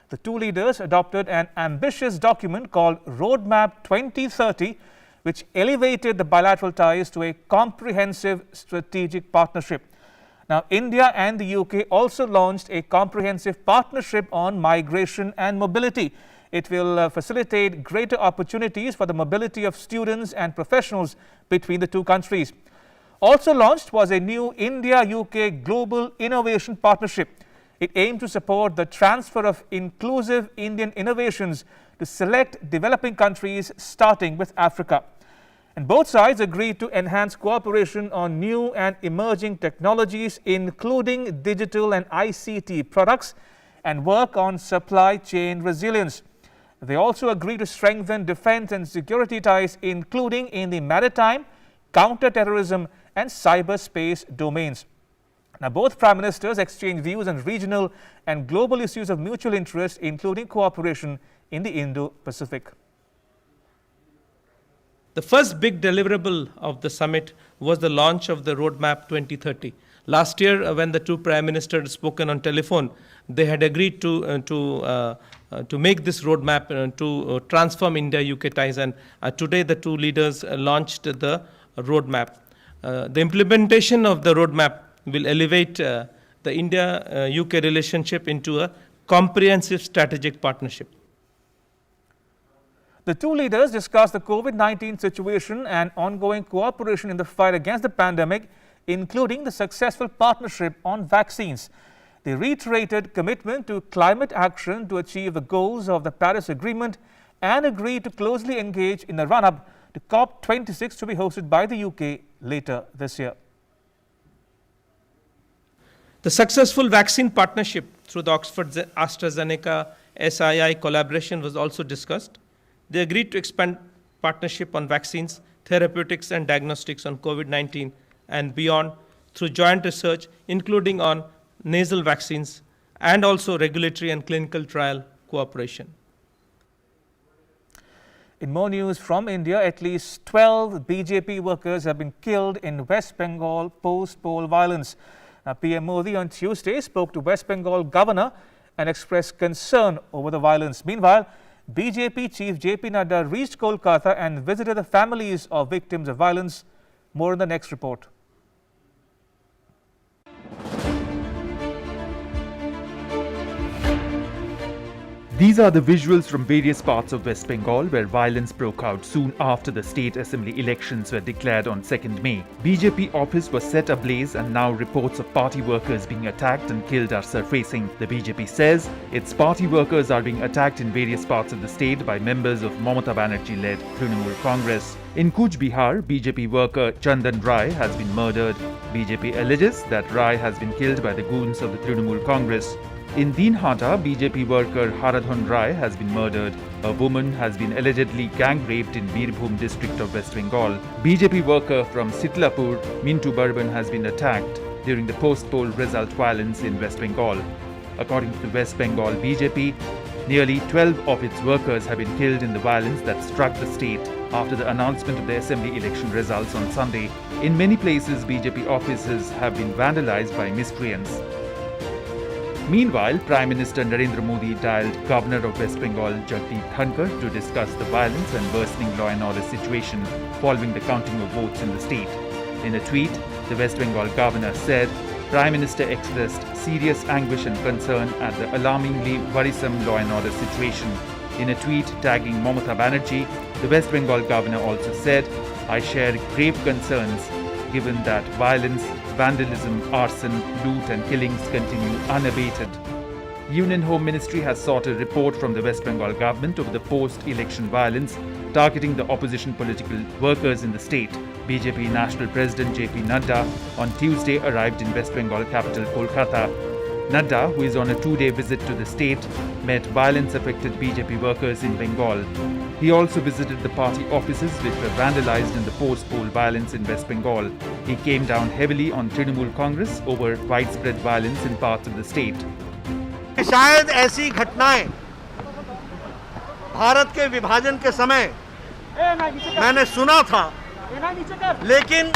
The two leaders adopted an ambitious document called Roadmap 2030, which elevated the bilateral ties to a comprehensive strategic partnership. Now, India and the UK also launched a comprehensive partnership on migration and mobility. It will facilitate greater opportunities for the mobility of students and professionals between the two countries. Also launched was a new India-UK Global Innovation Partnership. It aimed to support the transfer of inclusive Indian innovations to select developing countries, starting with Africa. And both sides agreed to enhance cooperation on new and emerging technologies, including digital and ICT products, and work on supply chain resilience. They also agreed to strengthen defense and security ties, including in the maritime, counter-terrorism, and cyberspace domains. Now, both Prime Ministers exchanged views on regional and global issues of mutual interest, including cooperation in the Indo-Pacific. The first big deliverable of the summit was the launch of the Roadmap 2030. Last year, when the two prime ministers had spoken on telephone, they had agreed to make this roadmap to transform India-UK ties, and today the two leaders launched the roadmap. The implementation of the roadmap will elevate the India-UK relationship into a comprehensive strategic partnership. The two leaders discussed the COVID-19 situation and ongoing cooperation in the fight against the pandemic, including the successful partnership on vaccines. They reiterated commitment to climate action to achieve the goals of the Paris Agreement and agreed to closely engage in the run-up to COP26 to be hosted by the UK later this year. The successful vaccine partnership through the Oxford AstraZeneca SII collaboration was also discussed. They agreed to expand partnership on vaccines, therapeutics and diagnostics on COVID-19 and beyond through joint research, including on nasal vaccines, and also regulatory and clinical trial cooperation. In more news from India, at least 12 BJP workers have been killed in West Bengal post-poll violence. Now, PM Modi on Tuesday spoke to West Bengal governor and expressed concern over the violence. Meanwhile, BJP chief JP Nadda reached Kolkata and visited the families of victims of violence. More in the next report. These are the visuals from various parts of West Bengal where violence broke out soon after the state assembly elections were declared on 2nd May. BJP office was set ablaze and now reports of party workers being attacked and killed are surfacing. The BJP says its party workers are being attacked in various parts of the state by members of Mamata Banerjee-led Trinamool Congress. In Kuch Bihar, BJP worker Chandan Rai has been murdered. BJP alleges that Rai has been killed by the goons of the Trinamool Congress. In Dinhata, BJP worker Haradhan Rai has been murdered. A woman has been allegedly gang-raped in Birbhum district of West Bengal. BJP worker from Sitlapur, Mintu Barban, has been attacked during the post-poll result violence in West Bengal. According to the West Bengal BJP, nearly 12 of its workers have been killed in the violence that struck the state after the announcement of the assembly election results on Sunday. In many places, BJP offices have been vandalized by miscreants. Meanwhile, Prime Minister Narendra Modi dialed Governor of West Bengal Jagdeep Dhankar to discuss the violence and worsening law and order situation following the counting of votes in the state. In a tweet, the West Bengal Governor said, Prime Minister expressed serious anguish and concern at the alarmingly worrisome law and order situation. In a tweet tagging Mamata Banerjee, the West Bengal Governor also said, I share grave concerns given that violence, vandalism, arson, loot and killings continue unabated. Union Home Ministry has sought a report from the West Bengal government over the post-election violence targeting the opposition political workers in the state. BJP National President JP Nadda on Tuesday arrived in West Bengal capital Kolkata. Nadda, who is on a 2-day visit to the state, met violence-affected BJP workers in Bengal. He also visited the party offices which were vandalized in the post-poll violence in West Bengal. He came down heavily on Trinamool Congress over widespread violence in parts of the state. शायद ऐसी घटनाएं भारत के विभाजन के समय मैंने सुना था, लेकिन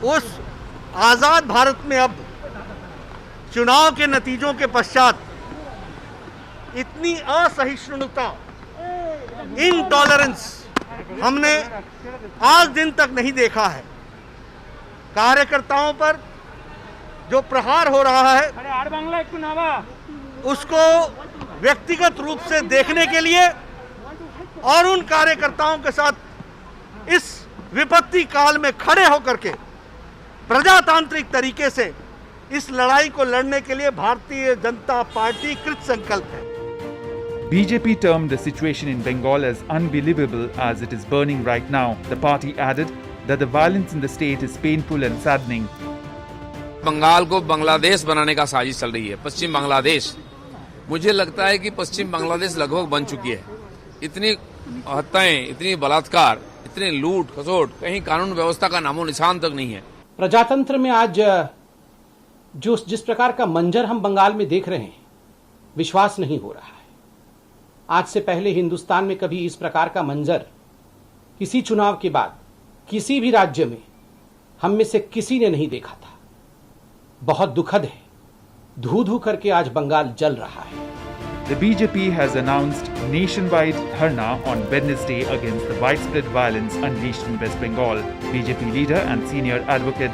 उस आजाद भारत में अब चुनाव के नतीजों के पश्चात इतनी असहिष्णुता, इनटॉलरेंस हमने आज दिन तक नहीं देखा है। कार्यकर्ताओं पर जो प्रहार हो रहा है उसको व्यक्तिगत रूप से देखने के लिए और उन कार्यकर्ताओं के साथ इस विपत्ति काल में खड़े होकर के प्रजातांत्रिक तरीके से इस लड़ाई को लड़ने के लिए भारतीय जनता पार्टी कृत संकल्प है। BJP termed the situation in Bengal as unbelievable as it is burning right now. The party added that the violence in the state is painful and saddening. Bengal को बांग्लादेश बनाने का साजिश चल रही है, पश्चिम बांग्लादेश। मुझे लगता है कि पश्चिम बांग्लादेश लगभग बन चुकी है। इतनी हत्याएं, इतनी बलात्कार, इतने लूट खसोट, कहीं कानून व्यवस्था का नामो निशान तक नहीं है। प्रजातंत्र में आज जिस प्रकार का मंजर हम बंगाल में देख रहे हैं, विश्वास नहीं हो रहा है। आज से पहले हिंदुस्तान में कभी इस प्रकार का मंजर किसी चुनाव के बाद किसी भी राज्य में हम में से किसी ने नहीं देखा था। बहुत दुखद है, धू-धू करके आज बंगाल जल रहा है। The BJP has announced nationwide dharna on Wednesday against the widespread violence unleashed in West Bengal. BJP leader and senior advocate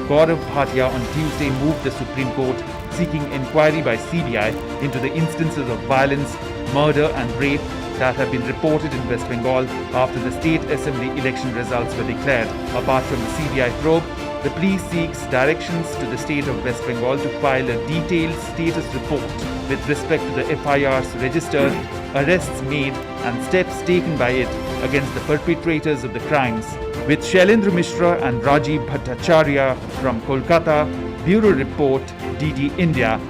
Gaurav Bhatia on Tuesday moved the Supreme Court seeking inquiry by CBI into the instances of violence, murder and rape that have been reported in West Bengal after the state assembly election results were declared. Apart from the CBI probe, the police seeks directions to the state of West Bengal to file a detailed status report with respect to the FIRs registered, arrests made and steps taken by it against the perpetrators of the crimes. With Shailendra Mishra and Rajiv Bhattacharya from Kolkata, Bureau Report, DD India.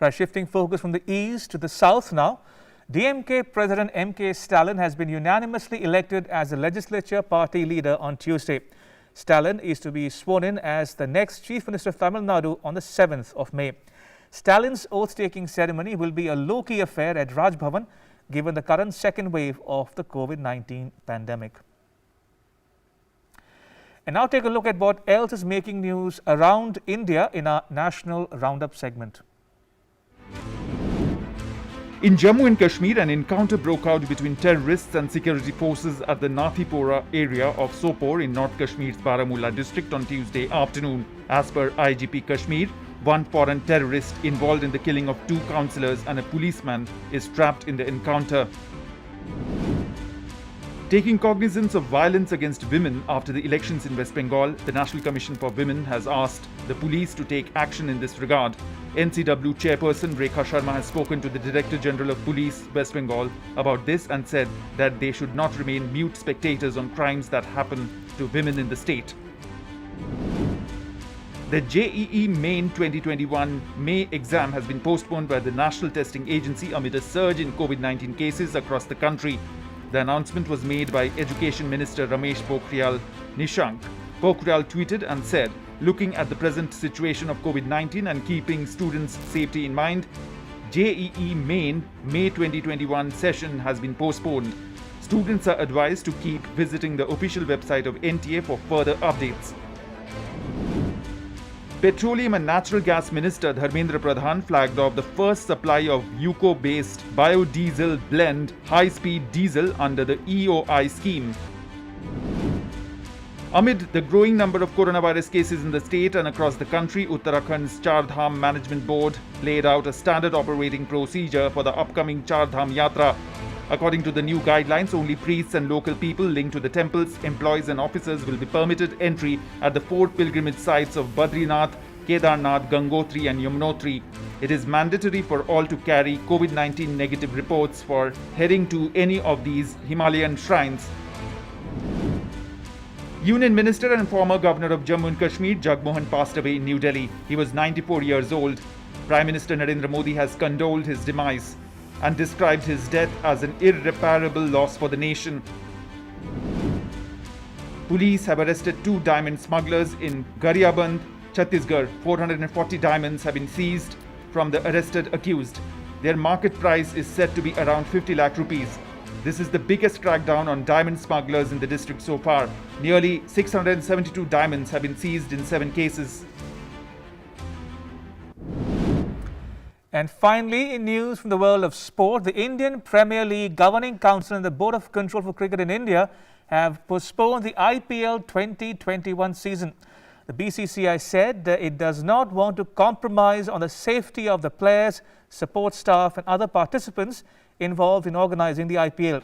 Right, shifting focus from the east to the south now. DMK President M.K. Stalin has been unanimously elected as the legislature party leader on Tuesday. Stalin is to be sworn in as the next Chief Minister of Tamil Nadu on the 7th of May. Stalin's oath-taking ceremony will be a low-key affair at Raj Bhavan, given the current second wave of the COVID-19 pandemic. And now take a look at what else is making news around India in our National Roundup segment. In Jammu and Kashmir, an encounter broke out between terrorists and security forces at the Nathipora area of Sopore in North Kashmir's Baramulla district on Tuesday afternoon. As per IGP Kashmir, one foreign terrorist involved in the killing of 2 councillors and a policeman is trapped in the encounter. Taking cognizance of violence against women after the elections in West Bengal, the National Commission for Women has asked the police to take action in this regard. NCW chairperson Rekha Sharma has spoken to the Director General of Police, West Bengal, about this and said that they should not remain mute spectators on crimes that happen to women in the state. The JEE Main 2021 May exam has been postponed by the National Testing Agency amid a surge in COVID-19 cases across the country. The announcement was made by Education Minister Ramesh Pokhriyal Nishank. Pokhriyal tweeted and said, "Looking at the present situation of COVID-19 and keeping students' safety in mind, JEE Main May 2021 session has been postponed. Students are advised to keep visiting the official website of NTA for further updates." Petroleum and Natural Gas Minister Dharmendra Pradhan flagged off the first supply of UCO-based biodiesel blend high-speed diesel under the EOI scheme. Amid the growing number of coronavirus cases in the state and across the country, Uttarakhand's Char Dham Management Board laid out a standard operating procedure for the upcoming Char Dham Yatra. According to the new guidelines, only priests and local people linked to the temples, employees and officers will be permitted entry at the 4 pilgrimage sites of Badrinath, Kedarnath, Gangotri and Yamunotri. It is mandatory for all to carry COVID-19 negative reports for heading to any of these Himalayan shrines. Union Minister and former Governor of Jammu and Kashmir, Jagmohan, passed away in New Delhi. He was 94 years old. Prime Minister Narendra Modi has condoled his demise and described his death as an irreparable loss for the nation. Police have arrested 2 diamond smugglers in Gariaband, Chhattisgarh. 440 diamonds have been seized from the arrested accused. Their market price is said to be around 50 lakh rupees. This is the biggest crackdown on diamond smugglers in the district so far. Nearly 672 diamonds have been seized in 7 cases. And finally, in news from the world of sport, the Indian Premier League Governing Council and the Board of Control for Cricket in India have postponed the IPL 2021 season. The BCCI said that it does not want to compromise on the safety of the players, support staff and other participants involved in organizing the IPL.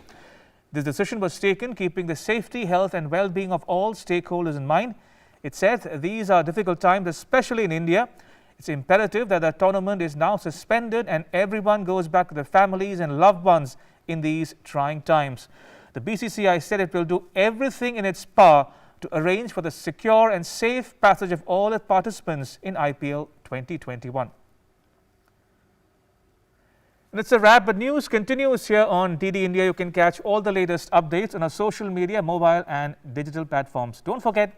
This decision was taken keeping the safety, health and well-being of all stakeholders in mind. It said these are difficult times, especially in India. It's imperative that the tournament is now suspended and everyone goes back to their families and loved ones in these trying times. The BCCI said it will do everything in its power to arrange for the secure and safe passage of all its participants in IPL 2021. And it's a wrap, but news continues here on DD India. You can catch all the latest updates on our social media, mobile and digital platforms. Don't forget,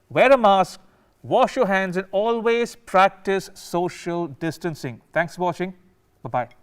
wear a mask, wash your hands and always practice social distancing. Thanks for watching. Bye-bye.